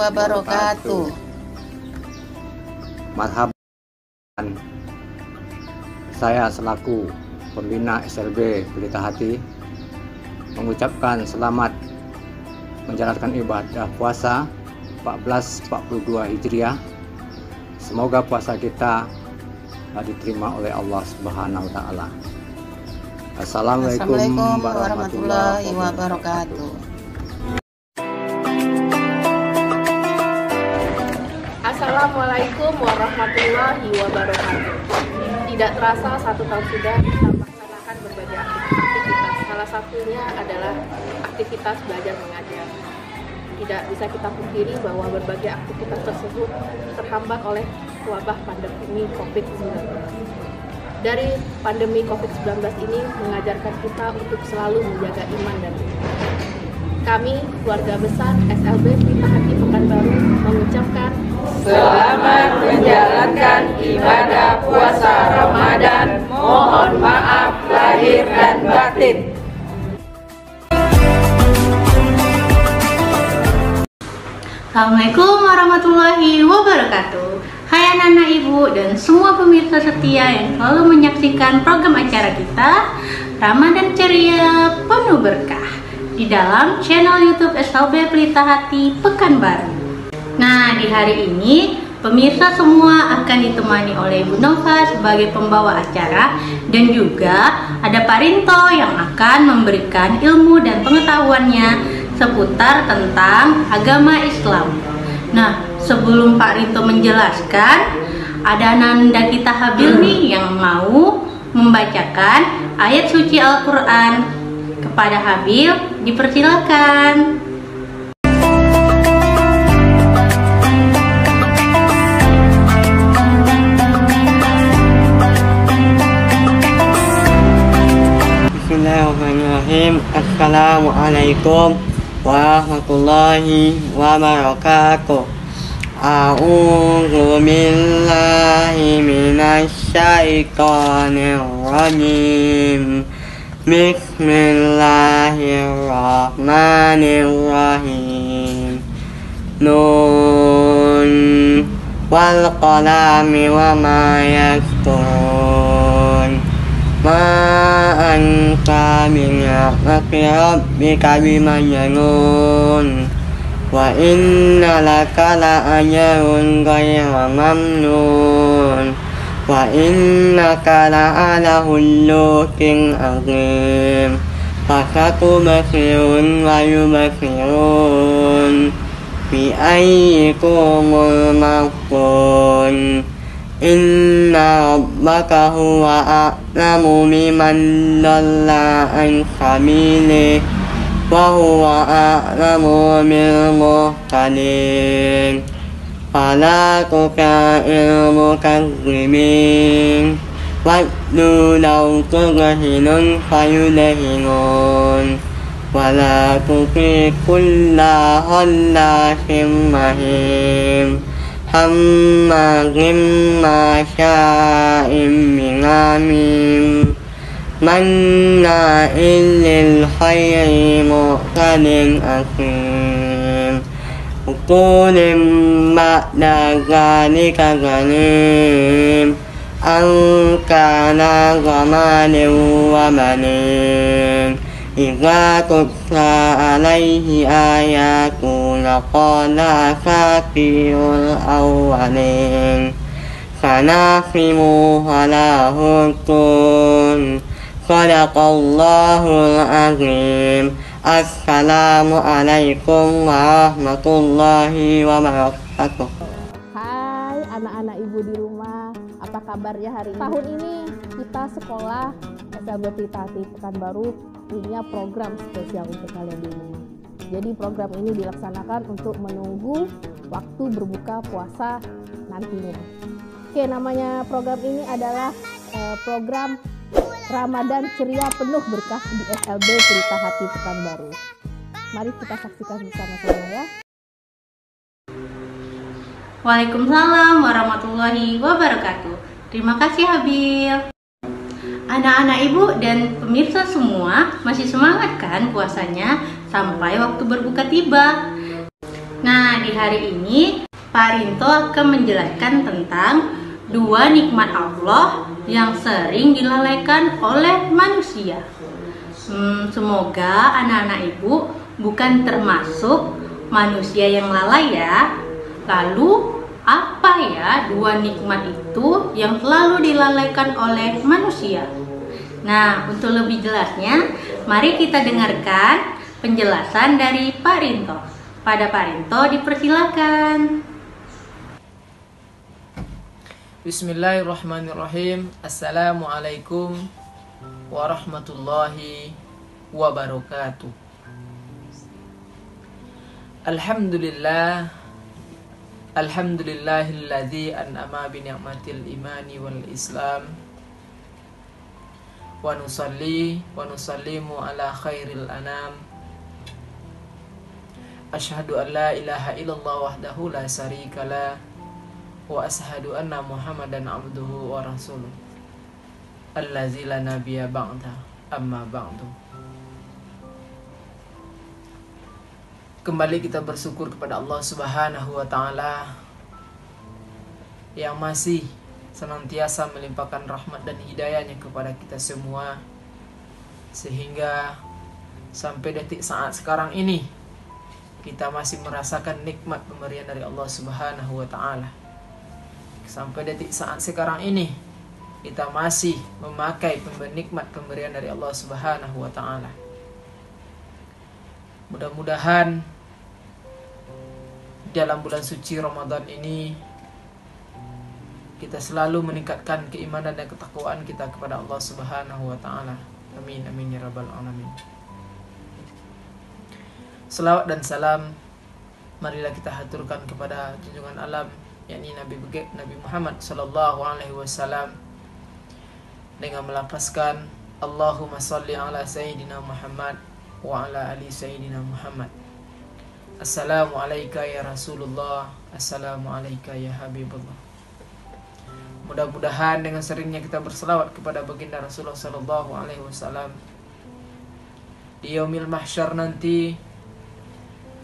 wabarakatuh. Marhaban. Saya selaku pembina SLB Pelita Hati mengucapkan selamat menjalankan ibadah puasa 1442 Hijriah. Semoga puasa kita diterima oleh Allah Subhanahu wa taala. Assalamualaikum warahmatullahi wabarakatuh. Assalamualaikum warahmatullahi wabarakatuh. Tidak terasa 1 tahun sudah kita melaksanakan berbagai aktivitas. Salah satunya adalah aktivitas belajar mengajar. Tidak bisa kita pungkiri bahwa berbagai aktivitas tersebut terhambat oleh wabah pandemi COVID-19. Dari pandemi COVID-19 ini mengajarkan kita untuk selalu menjaga iman dan iman. Kami, keluarga besar SLB Pelita Hati Pekanbaru, mengucapkan selamat menjalankan ibadah puasa Ramadan. Mohon maaf lahir dan batin. Assalamualaikum warahmatullahi wabarakatuh. Hai anak-anak ibu dan semua pemirsa setia yang selalu menyaksikan program acara kita Ramadan Ceria Penuh Berkah di dalam channel YouTube SLB Pelita Hati Pekanbaru. Nah, di hari ini pemirsa semua akan ditemani oleh Ibu Nova sebagai pembawa acara dan juga ada Pak Rinto yang akan memberikan ilmu dan pengetahuannya seputar tentang agama Islam. Nah, sebelum Pak Rinto menjelaskan, ada Nanda kita Habil nih yang mau membacakan ayat suci Al-Quran. Kepada Habil, dipersilakan. Bismillahirrahmanirrahim. Assalamualaikum warahmatullahi wabarakatuh. A'udzu billahi minasy syaithanir rajim. Bismillahirrahmanirrahim. Nun wal qalami wa ma yasturun. Ma anta min rahmati rabbika bimajnun. Wa inna laka la ajrun ghayra mamnun. Wa innaka la ala khuluqin azim. Fasatubsirun wa yubsirun. Bi ayyikumul maf'un. Inna rabbaka huwa a'lamu biman dhalla an sabilihi wa huwa a'lamu bil muhtadin. Fala tuti'il mukazzibin waddu law tudhinun fayudhinun wa la tuti' kulla khallatin mahin hammazim masya'im binamim manna'in lil khayri mu'tadin asim utulim ba'da zalika zalim an kana zamanin wa banin. Iza tutla alaihi ayatuna qala asatirul awwalin sanasimu ala hukun. Sadaqallahul azim. Assalamualaikum warahmatullahi wabarakatuh. Hai anak-anak ibu di rumah, apa kabarnya hari ini? Tahun ini kita sekolah SLB Pelita Hati Pekanbaru punya program spesial untuk kalian di rumah. Jadi program ini dilaksanakan untuk menunggu waktu berbuka puasa nantinya. Oke, namanya program ini adalah program Ramadan Ceria Penuh Berkah di SLB Pelita Hati Pekanbaru. Mari kita saksikan bersama-sama ya. Waalaikumsalam warahmatullahi wabarakatuh. Terima kasih Habil. Anak-anak ibu dan pemirsa semua masih semangat kan puasanya sampai waktu berbuka tiba? Nah, di hari ini Pak Rinto akan menjelaskan tentang dua nikmat Allah yang sering dilalaikan oleh manusia. Semoga anak-anak ibu bukan termasuk manusia yang lalai ya. Lalu apa ya dua nikmat itu yang selalu dilalaikan oleh manusia? Nah, untuk lebih jelasnya, mari kita dengarkan penjelasan dari Pak Rinto. Pada Pak Rinto dipersilakan. Bismillahirrahmanirrahim. Assalamualaikum warahmatullahi wabarakatuh. Alhamdulillahilladzi an'ama bi ni'matil imani wal islam wa nusalli wa nusallimu ala khairil anam. Asyhadu an la ilaha illallah wahdahu la syarikalah wa ashhadu anna Muhammadan abduhu wa rasuluh allazi la nabiyya ba'da amma ba'du. Kembali kita bersyukur kepada Allah Subhanahu wa taala yang masih senantiasa melimpahkan rahmat dan hidayahnya kepada kita semua, sehingga sampai detik saat sekarang ini kita masih merasakan nikmat pemberian dari Allah Subhanahu wa taala. Sampai detik saat sekarang ini kita masih memakai nikmat pemberian dari Allah Subhanahu wa taala. Mudah-mudahan dalam bulan suci Ramadan ini kita selalu meningkatkan keimanan dan ketakwaan kita kepada Allah Subhanahu wa taala. Amin amin ya rabbal alamin. Selawat dan salam marilah kita haturkan kepada junjungan alam, yakni Nabi Muhammad sallallahu alaihi wasallam, dengan melafazkan Allahumma shalli ala sayyidina Muhammad wa ala ali sayyidina Muhammad. Assalamu alayka ya Rasulullah, assalamu alayka ya Habibullah. Mudah-mudahan dengan seringnya kita berselawat kepada baginda Rasulullah sallallahu alaihi wasallam, di yaumil mahsyar nanti,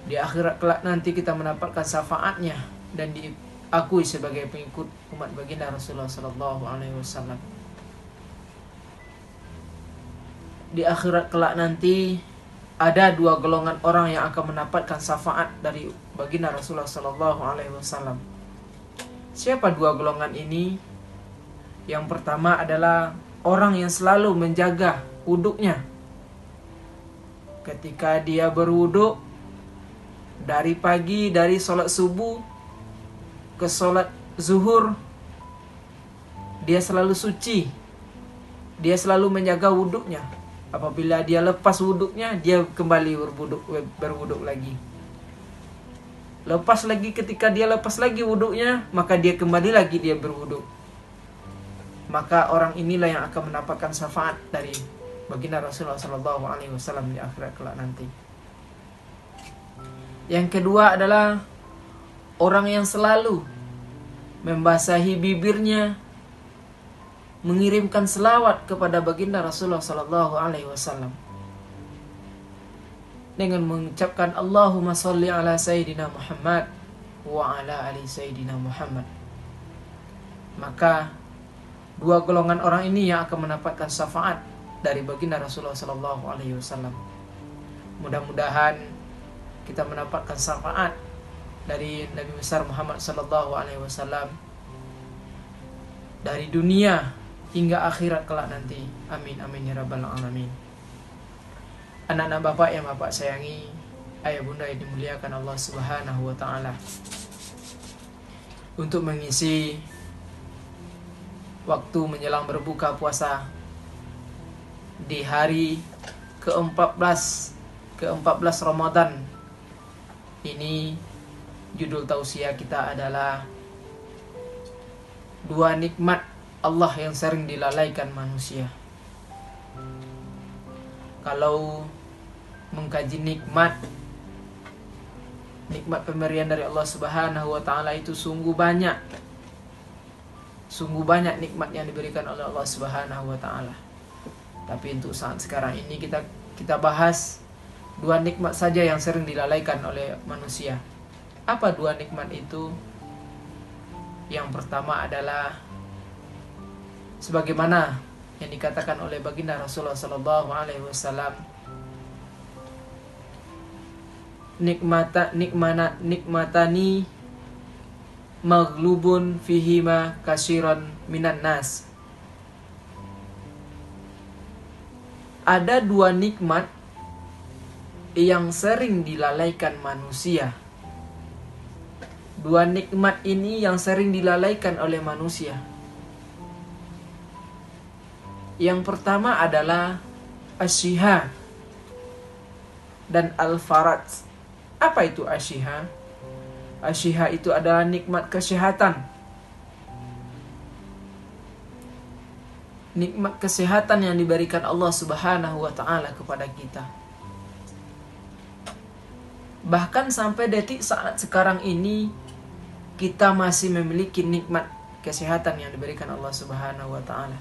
di akhirat kelak nanti, kita mendapatkan syafaatnya dan diakui sebagai pengikut umat baginda Rasulullah sallallahu alaihi wasallam. Di akhirat kelak nanti ada dua golongan orang yang akan mendapatkan syafaat dari baginda Rasulullah sallallahu alaihi wasallam. Siapa dua golongan ini? Yang pertama adalah orang yang selalu menjaga wuduknya. Ketika dia berwuduk dari pagi, dari sholat subuh ke sholat zuhur, dia selalu suci, dia selalu menjaga wuduknya. Apabila dia lepas wuduknya, dia kembali berwuduk lagi. Lepas lagi, ketika dia lepas lagi wuduknya, maka dia kembali lagi dia berwuduk. Maka orang inilah yang akan mendapatkan syafaat dari baginda Rasulullah SAW di akhirat kelak nanti. Yang kedua adalah orang yang selalu membasahi bibirnya, mengirimkan selawat kepada baginda Rasulullah SAW dengan mengucapkan Allahumma sholli ala sayyidina Muhammad wa ala ali sayyidina Muhammad. Maka dua golongan orang ini yang akan mendapatkan syafaat dari baginda Rasulullah SAW. Mudah-mudahan kita mendapatkan syafaat dari Nabi besar Muhammad SAW dari dunia hingga akhirat kelak nanti. Amin amin ya rabbal alamin. Anak-anak bapak yang bapak sayangi, ayah bunda yang dimuliakan Allah Subhanahu wa taala, untuk mengisi waktu menjelang berbuka puasa di hari ke-14 Ramadan ini, judul tausiah kita adalah dua nikmat Allah yang sering dilalaikan manusia. Kalau mengkaji nikmat pemberian dari Allah Subhanahu wa taala itu sungguh banyak nikmat yang diberikan oleh Allah Subhanahu wa taala. Tapi untuk saat sekarang ini kita bahas dua nikmat saja yang sering dilalaikan oleh manusia. Apa dua nikmat itu? Yang pertama adalah sebagaimana yang dikatakan oleh baginda Rasulullah SAW, nikmatani maghlubun fihima kasiron minan nas. Ada dua nikmat yang sering dilalaikan manusia. Dua nikmat ini yang sering dilalaikan oleh manusia. Yang pertama adalah asyiha dan al-faraj. Apa itu asyiha? Asyiha itu adalah nikmat kesehatan. Nikmat kesehatan yang diberikan Allah Subhanahu wa Ta'ala kepada kita. Bahkan sampai detik saat sekarang ini, kita masih memiliki nikmat kesehatan yang diberikan Allah Subhanahu wa Ta'ala.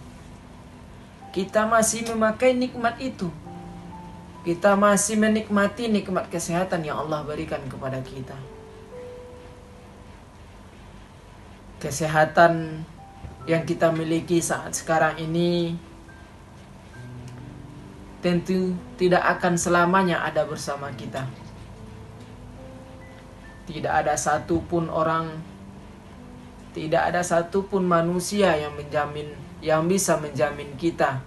Kita masih memakai nikmat itu. Kita masih menikmati nikmat kesehatan yang Allah berikan kepada kita. Kesehatan yang kita miliki saat sekarang ini tentu tidak akan selamanya ada bersama kita. Tidak ada satupun orang, tidak ada satupun manusia yang bisa menjamin kita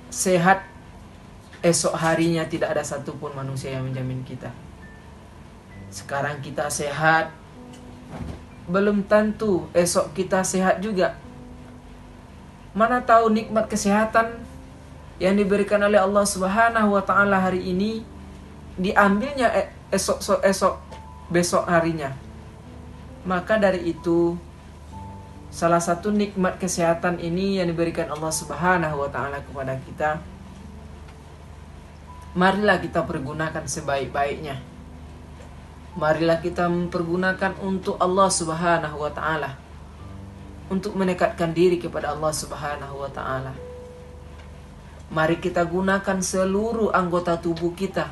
sehat esok harinya. Tidak ada satupun manusia yang menjamin kita. Sekarang kita sehat, belum tentu esok kita sehat juga. Mana tahu nikmat kesehatan yang diberikan oleh Allah Subhanahu wa Ta'ala hari ini diambilnya besok harinya. Maka dari itu, salah satu nikmat kesehatan ini yang diberikan Allah Subhanahu wa Ta'ala kepada kita, marilah kita pergunakan sebaik-baiknya. Marilah kita mempergunakan untuk Allah Subhanahu wa Ta'ala, untuk mendekatkan diri kepada Allah Subhanahu wa Ta'ala. Mari kita gunakan seluruh anggota tubuh kita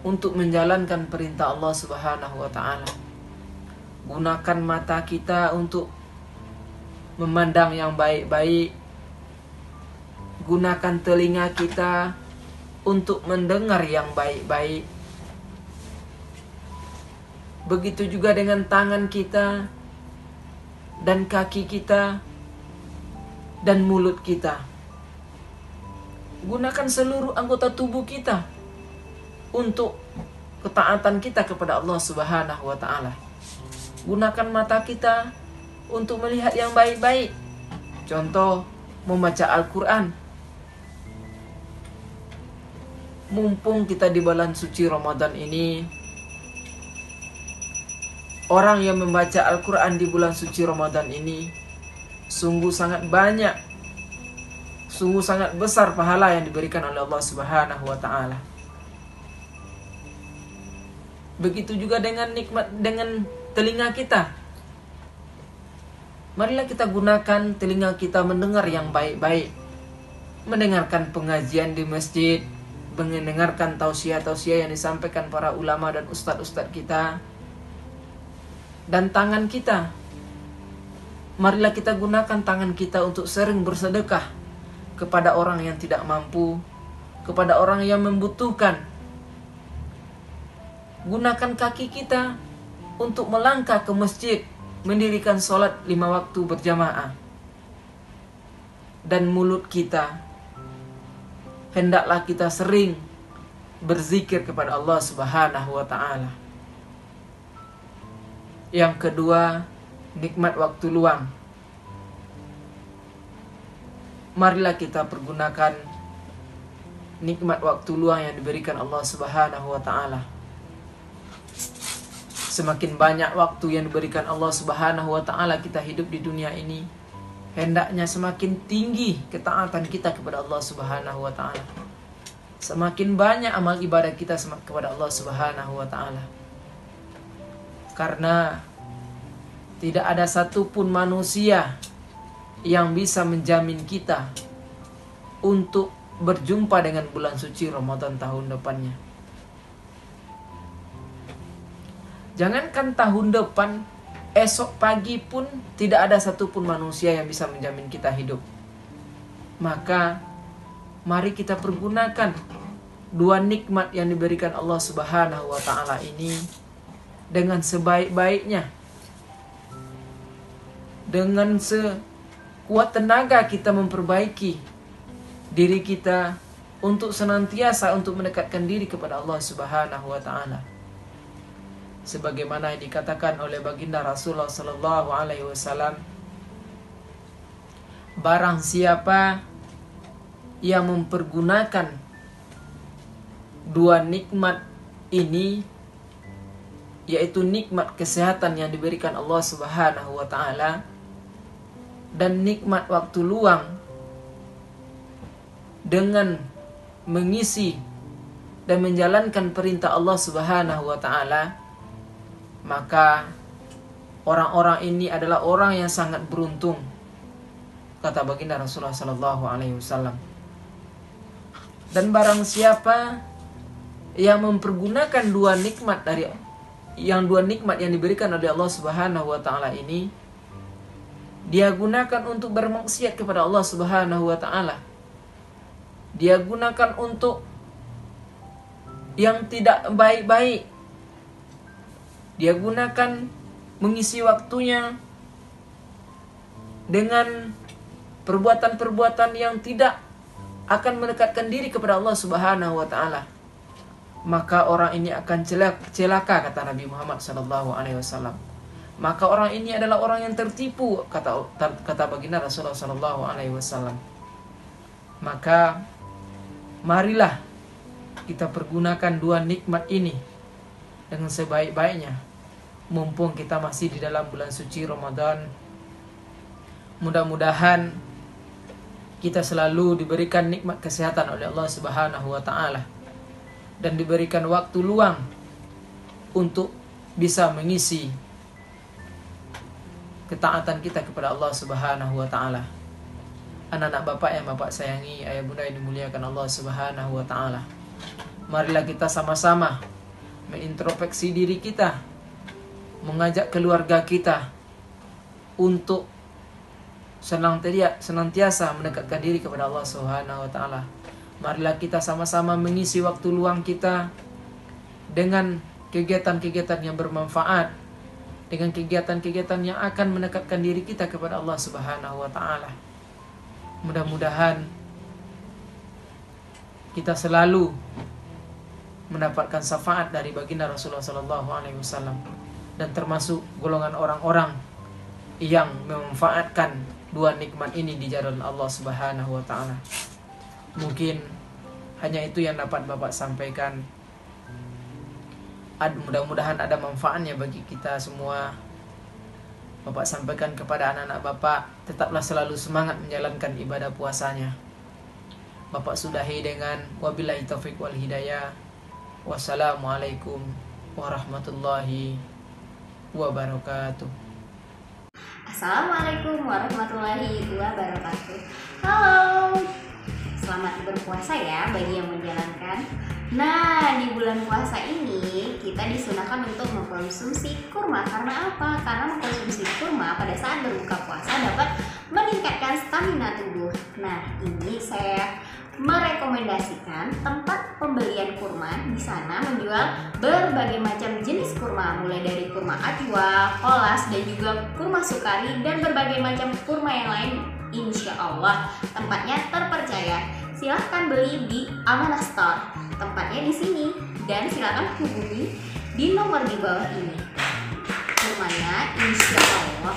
untuk menjalankan perintah Allah Subhanahu wa Ta'ala. Gunakan mata kita untuk memandang yang baik-baik. Gunakan telinga kita untuk mendengar yang baik-baik. Begitu juga dengan tangan kita dan kaki kita dan mulut kita. Gunakan seluruh anggota tubuh kita untuk ketaatan kita kepada Allah Subhanahu wa Ta'ala. Gunakan mata kita untuk melihat yang baik-baik. Contoh, membaca Al-Quran. Mumpung kita di bulan suci Ramadan ini, orang yang membaca Al-Quran di bulan suci Ramadan ini sungguh sangat banyak, sungguh sangat besar pahala yang diberikan oleh Allah Subhanahu wa Ta'ala. Begitu juga dengan telinga kita. Marilah kita gunakan telinga kita mendengar yang baik-baik. Mendengarkan pengajian di masjid, mendengarkan tausiah-tausiah yang disampaikan para ulama dan ustadz-ustadz kita. Dan tangan kita, marilah kita gunakan tangan kita untuk sering bersedekah kepada orang yang tidak mampu, kepada orang yang membutuhkan. Gunakan kaki kita untuk melangkah ke masjid, mendirikan sholat 5 waktu berjamaah. Dan mulut kita, hendaklah kita sering berzikir kepada Allah Subhanahu wa Ta'ala. Yang kedua, nikmat waktu luang. Marilah kita pergunakan nikmat waktu luang yang diberikan Allah Subhanahu wa Ta'ala. Semakin banyak waktu yang diberikan Allah Subhanahu wa Ta'ala kita hidup di dunia ini, hendaknya semakin tinggi ketaatan kita kepada Allah Subhanahu wa Ta'ala. Semakin banyak amal ibadah kita kepada Allah Subhanahu wa Ta'ala. Karena tidak ada satupun manusia yang bisa menjamin kita untuk berjumpa dengan bulan suci Ramadan tahun depannya. Jangankan tahun depan, esok pagi pun tidak ada satupun manusia yang bisa menjamin kita hidup. Maka mari kita pergunakan dua nikmat yang diberikan Allah Subhanahu wa Ta'ala ini dengan sebaik-baiknya. Dengan sekuat tenaga kita memperbaiki diri kita untuk senantiasa untuk mendekatkan diri kepada Allah Subhanahu wa Ta'ala. Sebagaimana yang dikatakan oleh baginda Rasulullah sallallahu alaihi wasallam, barang siapa yang mempergunakan dua nikmat ini, yaitu nikmat kesehatan yang diberikan Allah Subhanahu wa Ta'ala dan nikmat waktu luang, dengan mengisi dan menjalankan perintah Allah Subhanahu wa Ta'ala, maka orang-orang ini adalah orang yang sangat beruntung, kata baginda Rasulullah sallallahu alaihi wasallam. Dan barang siapa yang mempergunakan dua nikmat yang diberikan oleh Allah Subhanahu wa Ta'ala ini, dia gunakan untuk bermaksiat kepada Allah Subhanahu wa Ta'ala, dia gunakan untuk yang tidak baik-baik, dia gunakan mengisi waktunya dengan perbuatan-perbuatan yang tidak akan mendekatkan diri kepada Allah Subhanahu wa Ta'ala, maka orang ini akan celaka, kata Nabi Muhammad SAW. Maka orang ini adalah orang yang tertipu, kata baginda Rasulullah SAW. Maka marilah kita pergunakan dua nikmat ini dengan sebaik-baiknya, mumpung kita masih di dalam bulan suci Ramadan. Mudah-mudahan kita selalu diberikan nikmat kesehatan oleh Allah Subhanahu wa Ta'ala dan diberikan waktu luang untuk bisa mengisi ketaatan kita kepada Allah Subhanahu wa Ta'ala. Anak-anak Bapak yang Bapak sayangi, ayah bunda yang dimuliakan Allah Subhanahu wa Ta'ala, marilah kita sama-sama mengintrospeksi diri kita, mengajak keluarga kita untuk senantiasa mendekatkan diri kepada Allah Subhanahu wa Ta'ala. Marilah kita sama-sama mengisi waktu luang kita dengan kegiatan-kegiatan yang bermanfaat, dengan kegiatan-kegiatan yang akan mendekatkan diri kita kepada Allah Subhanahu wa Ta'ala. Mudah-mudahan kita selalu mendapatkan syafaat dari baginda Rasulullah SAW dan termasuk golongan orang-orang yang memanfaatkan dua nikmat ini di jalan Allah Subhanahu wa Ta'ala. Mungkin hanya itu yang dapat Bapak sampaikan. Mudah-mudahan ada manfaatnya bagi kita semua. Bapak sampaikan kepada anak-anak Bapak, tetaplah selalu semangat menjalankan ibadah puasanya. Bapak sudahi dengan wabillahi taufiq wal hidayah. Wassalamualaikum warahmatullahi wabarakatuh. Assalamualaikum warahmatullahi wabarakatuh. Halo, selamat berpuasa ya bagi yang menjalankan. Nah, di bulan puasa ini kita disunahkan untuk mengkonsumsi kurma. Karena apa? Karena mengkonsumsi kurma pada saat berbuka puasa dapat meningkatkan stamina tubuh. Nah, ini saya merekomendasikan tempat pembelian kurma. Di sana menjual berbagai macam jenis kurma, mulai dari kurma ajwa, kolas, dan juga kurma sukari, dan berbagai macam kurma yang lain. Insya Allah tempatnya terpercaya. Silahkan beli di Amanah Store, tempatnya di sini, dan silahkan hubungi di nomor di bawah ini. Kurmanya insya Allah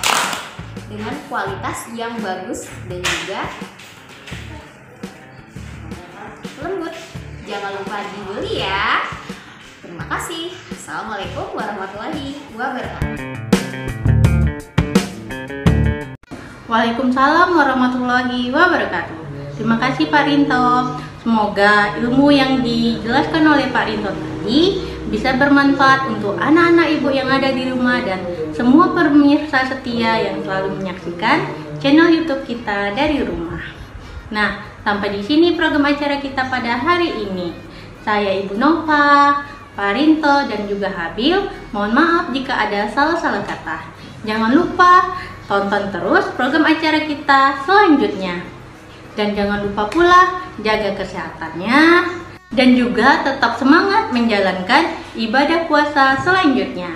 dengan kualitas yang bagus dan juga lembut. Jangan lupa dibeli ya. Terima kasih. Assalamualaikum warahmatullahi wabarakatuh. Waalaikumsalam warahmatullahi wabarakatuh. Terima kasih Pak Rinto. Semoga ilmu yang dijelaskan oleh Pak Rinto tadi bisa bermanfaat untuk anak-anak ibu yang ada di rumah dan semua pemirsa setia yang selalu menyaksikan channel YouTube kita dari rumah. Nah, sampai di sini program acara kita pada hari ini. Saya Ibu Nova Pak Rinto, dan juga Habil. Mohon maaf jika ada salah-salah kata. Jangan lupa tonton terus program acara kita selanjutnya. Dan jangan lupa pula jaga kesehatannya dan juga tetap semangat menjalankan ibadah puasa selanjutnya.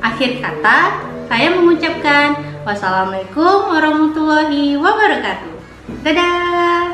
Akhir kata, saya mengucapkan wassalamualaikum warahmatullahi wabarakatuh. Dadah!